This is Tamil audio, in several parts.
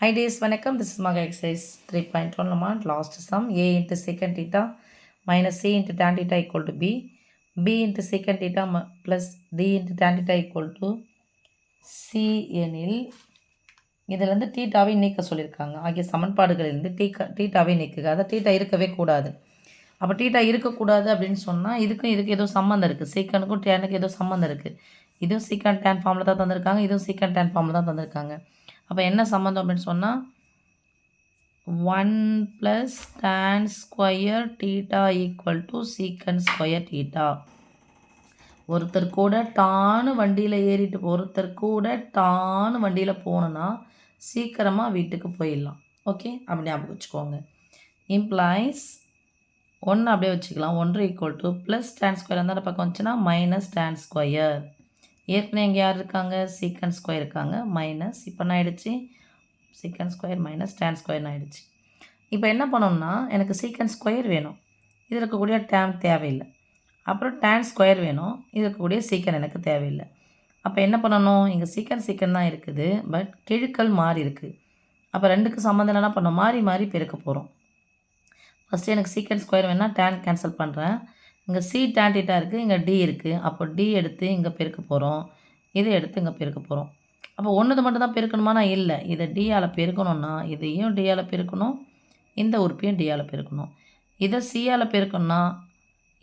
Hi days, வணக்கம். This is Maga exercise 3.1 நம்ம last sum a into secant theta minus c into tan theta equal to b into secant theta plus d into tan theta equal to c எனில் இதிலிருந்து தீட்டாவை நீக்க சொல்லியிருக்காங்க. ஆகிய சமன்பாடுகளிலிருந்து தீட்டாவை நீக்குக. அதாவது தீட்டா இருக்கவே கூடாது. அப்போ தீட்டா இருக்கக்கூடாது அப்படின்னு சொன்னால் இதுக்கு ஏதோ சம்மந்தம் இருக்குது. சீக்கனுக்கும் டேனுக்கும் ஏதோ சம்மந்தம் இருக்குது. இதுவும் சீக்கன் டேன் ஃபார்மில் தான் தந்திருக்காங்க, இதுவும் சீக்கன் டேன் ஃபார்மில் தான் தந்திருக்காங்க. அப்போ என்ன சம்மந்தம் அப்படின்னு சொன்னால் 1 + tan square theta equal to சீக்கன் ஸ்கொயர் தீட்டா. ஒருத்தர் கூட டான்னு வண்டியில் போகணுன்னா சீக்கிரமாக வீட்டுக்கு போயிடலாம். ஓகே, அப்படி ஞாபகம் வச்சுக்கோங்க. இம்ப்ளாய்ஸ் 1 அப்படியே வச்சுக்கலாம். 1 equal to plus tan square அந்த பக்கம் வந்துச்சுன்னா மைனஸ் tan ஸ்கொயர். ஏற்கனவே இங்கே யார் இருக்காங்க? சீக்கன் ஸ்கொயர் இருக்காங்க. மைனஸ் இப்போ என்ன ஆகிடுச்சு? சீக்கன் ஸ்கொயர் மைனஸ் tan ஸ்கொயர்னு ஆகிடுச்சு. இப்போ என்ன பண்ணணும்னா எனக்கு சீக்கன் ஸ்கொயர் வேணும், இதில் இருக்கக்கூடிய டேன் தேவையில்லை. அப்புறம் tan ஸ்கொயர் வேணும், இதில் இருக்கக்கூடிய சீக்கன் எனக்கு தேவையில்லை. அப்போ என்ன பண்ணணும்? இங்கே சீக்கன் தான் இருக்குது, பட் கெழுக்கள் மாறி இருக்குது. அப்போ ரெண்டுக்கு சம்மந்தம் என்ன பண்ணணும்? மாறி பெருக்க போகிறோம். ஃபஸ்ட்டு எனக்கு சீக்கன் ஸ்கொயர் வேணால் tan கேன்சல் பண்ணுறேன். இங்கே c tan θ இருக்குது, இங்கே d இருக்குது. அப்போ d எடுத்து இங்கே பெருக்க போகிறோம், இதை எடுத்து இங்கே பெருக்க போகிறோம். அப்போ ஒன்றுது மட்டும் தான் பெருக்கணுமா? நான் இல்லை, இதை d-ஆல் பெருக்கணும்னா இதையும் d-ஆல் பெருக்கணும், இந்த உறுப்பையும் d-ஆல் பெருக்கணும். இதை c-ஆல் பெருக்கணும்னா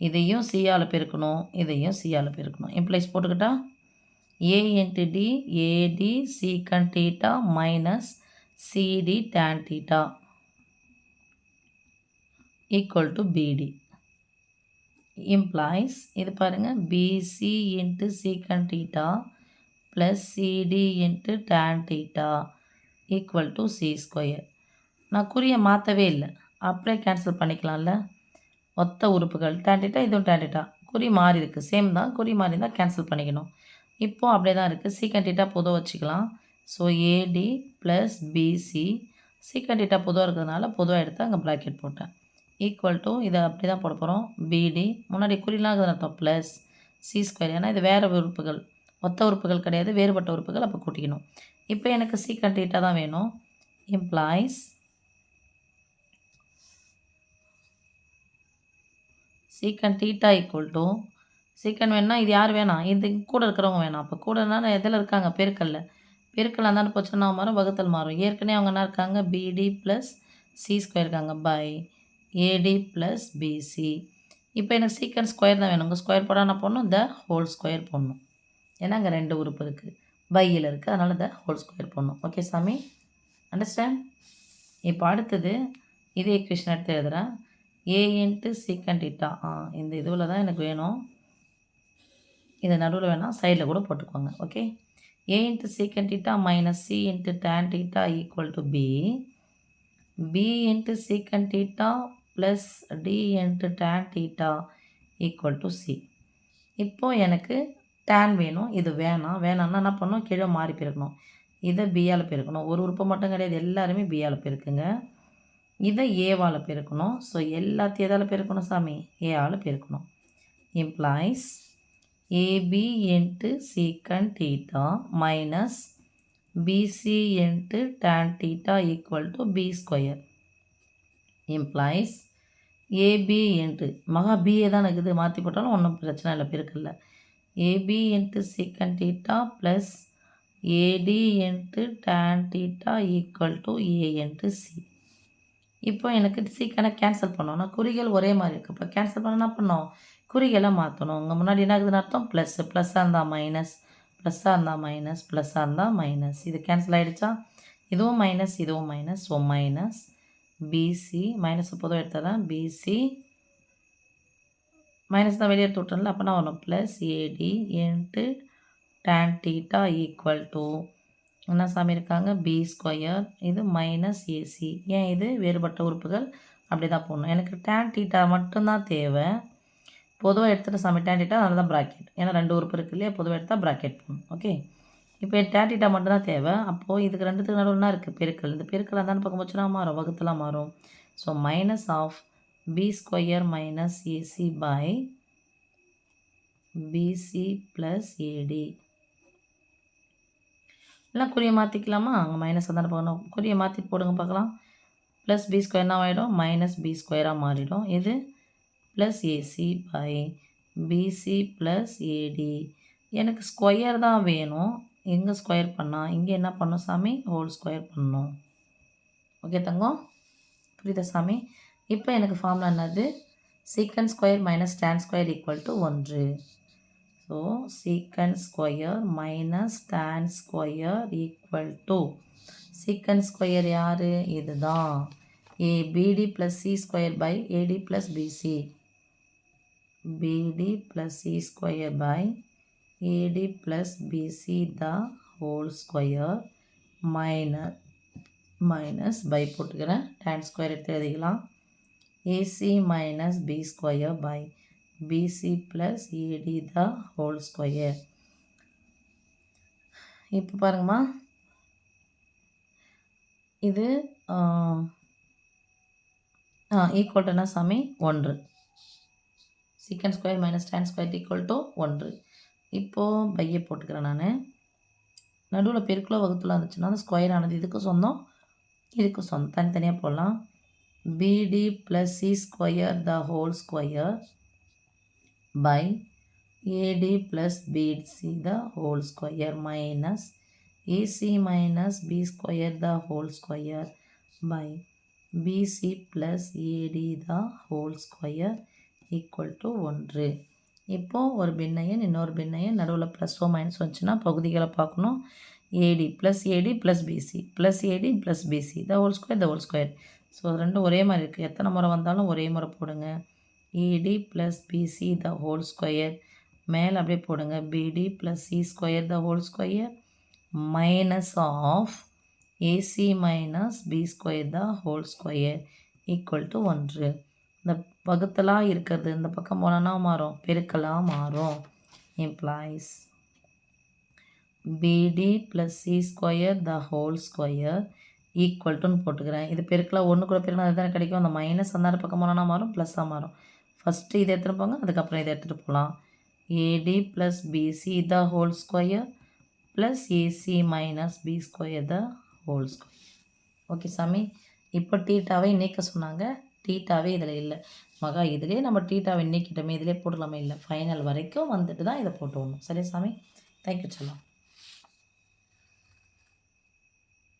இதையும் c-ஆல் பெருக்கணும், இதையும் c-ஆல் பெருக்கணும். இம்ப்ளைஸ் போட்டுக்கிட்டா a into d ad secant θ minus cd tan θ equal to bd. implies இது பாருங்கள் bc into secant θ plus cd into tan θ equal to c square. நான் குறியை மாற்றவே இல்லை, அப்படியே கேன்சல் பண்ணிக்கலாம்ல. ஒத்த உறுப்புகள் tan θ, இதுவும் tan θ. குறி மாறி இருக்குது, சேம் தான். குறி மாறி இருந்தால் கேன்சல் பண்ணிக்கணும். இப்போது அப்படியே தான் இருக்குது. secant θ பொதுவாக வச்சுக்கலாம். So ad plus bc secant θ பொதுவாக இருக்கிறதுனால பொதுவாக எடுத்து அங்கே ப்ராக்கெட் போட்டேன். ஈக்குவல் டு இதை அப்படி தான் போட போகிறோம். பிடி முன்னாடி குறிலாம் இருக்குது அர்த்தம், ப்ளஸ் சி ஸ்கொயர். ஏன்னா இது வேறு உறுப்புகள், ஒத்த உறுப்புகள் கிடையாது, வேறுபட்ட உறுப்புகள். அப்போ கூட்டிக்கணும். இப்போ எனக்கு சீக்கன் தீட்டா தான் வேணும். இம்ப்ளாய்ஸ் சீக்கன் தீட்டா ஈக்குவல் டு சீக்கன் வேணும்னா இது யார் வேணாம்? இது கூட இருக்கிறவங்க வேணாம். அப்போ கூடனா எதில் இருக்காங்க? பெருக்கல் இருந்தாலும் போச்சுன்னா மாறும், வகுத்தல் மாறும். ஏற்கனவே அவங்க என்ன இருக்காங்க? பிடி ப்ளஸ் சி ஸ்கொயர் இருக்காங்க பை ad ப்ளஸ் பிசி. இப்போ எனக்கு சீக்கன் ஸ்கொயர் தான் வேணும். உங்கள் ஸ்கொயர் போட என்ன பண்ணணும்? த ஹோல் ஸ்கொயர் போடணும். ஏன்னா அங்கே ரெண்டு உறுப்பு இருக்குது, பையில் இருக்குது, அதனால் த ஹோல் ஸ்கொயர் போடணும். ஓகே சாமி, அண்டர்ஸ்டாண்ட்? இப்போ அடுத்தது இதே ஈக்குவேஷன் எடுத்து எழுதுகிறேன். a இன்ட்டு சீக்கன் தீட்டா, இந்த இதுவில் தான் எனக்கு வேணும். இதை நடுவில் வேணால் சைடில் கூட போட்டுக்கோங்க. Okay, a into secant theta minus c into tan theta equal to b into secant theta plus d into tan theta equal to c. இப்போது எனக்கு tan வேணும், இது வேணாம்னா என்ன பண்ணணும்? கீழே மாறி பெருக்கணும். இதை b-ஆல் பெருக்கணும். ஒரு உறுப்பு மட்டும் கிடையாது, எல்லாருமே b-ஆல் பெருக்குங்க. இதை a-வால் பெருக்கணும். ஸோ எல்லாத்தையும் எதால் பெருக்கணும் சாமி? a-ஆல் பெருக்கணும். Implies ab into secant theta minus bc into tan theta equal to b square. Implies ab into BA தான் இருக்குது, மாற்றி போட்டாலும் ஒன்றும் பிரச்சனை இல்லை, பெருக்கல்ல. ab into secant theta plus ad into tan theta equal to a into C. இப்போ எனக்கு சீக்கனை கேன்சல் பண்ணோம். நான் குறிகள் ஒரே மாதிரி இருக்குது. இப்போ கேன்சல் பண்ண என்ன பண்ணோம்? குறிகளை மாற்றணும். உங்கள் முன்னாடி என்ன இருக்குதுன்னு அர்த்தம்? ப்ளஸ்ஸாக இருந்தால் மைனஸ், ப்ளஸ்ஸாக இருந்தால் மைனஸ், ப்ளஸ்ஸாக இருந்தால் மைனஸ். இது கேன்சல் ஆகிடுச்சா? இதுவும் மைனஸ், இதுவும் minus. So minus BC, minus பொதுவாக எடுத்துறேன். பிசி மைனஸ் தான் வெளியே எடுத்து விட்டோம்ல, அப்போ நான் வரணும் plus AD into tan theta equal to என்ன சாமி இருக்காங்க? B square. இது மைனஸ் ஏசி. ஏன் இது வேறுபட்ட உறுப்புகள், அப்படி தான் போடணும். எனக்கு tan தீட்டா மட்டும்தான் தேவை. பொதுவாக எடுத்துகிட்டு சாமி tan தீட்டா, அதனால தான் ப்ராக்கெட். ஏன்னா ரெண்டு உறுப்பு இருக்கு இல்லையா, பொதுவாக எடுத்தால் ப்ராக்கெட் போடணும். ஓகே, இப்போ tan தீட்டா மட்டும்தான் தேவை. அப்போது இதுக்கு ரெண்டுத்துக்கு நடுவில் என்ன இருக்குது? பெருக்கல். இந்த பெருக்கல் அந்த பக்கம் போச்சுன்னா மாறும், வகுத்தலாம் மாறும். So minus of B square minus AC by BC plus AD. இல்லைனா குறியை மாற்றிக்கலாமா? அங்கே மைனஸ் தானே போகணும். குறியை மாற்றி போடுங்க பார்க்கலாம். ப்ளஸ் பி ஸ்கொயர் என்ன ஆகிடும்? மைனஸ் பி ஸ்கொயராக மாறிடும். இது plus AC by BC plus AD. எனக்கு ஸ்கொயர் தான் வேணும். எங்கே ஸ்கொயர் பண்ணால் இங்கே என்ன பண்ணணும் சாமி? ஹோல் ஸ்கொயர் பண்ணணும். ஓகே தங்கம், புரியுதா சாமி? இப்போ எனக்கு ஃபார்முலா என்னது? Secant square minus tan square equal to 1. So secant square minus tan square equal to secant square யார்? இதுதான் BD plus C square by AD plus BC. BD plus C square by AD plus BC the whole square minus by போட்டுக்கிறேன். டேன் ஸ்கொயர் எடுத்து எழுதிக்கலாம். AC minus B square by BC plus AD the whole square. இப்போ பாருங்கம்மா, இது ஈக்குவல் டு என்ன சாமி? 1. Secant square minus tan square equal to 1. இப்போது பையை போட்டுக்கிறேன் நான். நடுவில் பெருக்குள்ள வகுத்துல இருந்துச்சுன்னா அந்த ஸ்கொயர் ஆனது இதுக்கு சொந்தம், இதுக்கு சொந்தம். தனித்தனியாக போடலாம். BD plus C square the whole square by AD plus BC the whole square minus AC minus B square the whole square by BC plus AD the whole square equal to 1. இப்போது ஒரு பின்னையன் இன்னொரு பின்னையன் நடுவில் ப்ளஸ்ஸோ மைனஸ் வந்துச்சுன்னா பகுதிகளை பார்க்கணும். AD plus BC plus AD plus BC the whole square. So ரெண்டும் ஒரே மாதிரி இருக்குது. எத்தனை முறை வந்தாலும் ஒரே முறை போடுங்க. AD plus BC the whole square மேலே அப்படியே போடுங்க. BD plus C square the whole square minus of AC minus B square the whole square equal to 1. இந்த வகுத்தலாக இருக்கிறது இந்த பக்கம் போனோன்னா மாறும், பெருக்கலாக மாறும். Implies BD plus C square the whole square equal டுன்னு போட்டுக்கிறேன். இது பெருக்கலாக ஒன்று கூட பெருக்கினா அது தானே கிடைக்கும். அந்த மைனஸ் அந்த பக்கம் போனோன்னா மாறும், ப்ளஸ்ஸாக மாறும். ஃபஸ்ட்டு இதை எடுத்துகிட்டு போங்க, அதுக்கப்புறம் இதை எடுத்துகிட்டு போகலாம். AD plus BC the whole square plus AC minus B square the whole square. Okay சாமி, இப்போ டீட்டாவை நீக்க சொன்னாங்க. டீட்டாவே இதில் இல்லை மகா. இதிலே நம்ம டீட்டாவை நீக்கிட்டோமே, இதிலே போடலாமே. இல்லை, ஃபைனல் வரைக்கும் வந்துட்டு தான் இதை போட்டு விடணும். சரியா சாமி? தேங்க்யூ செல்லம்.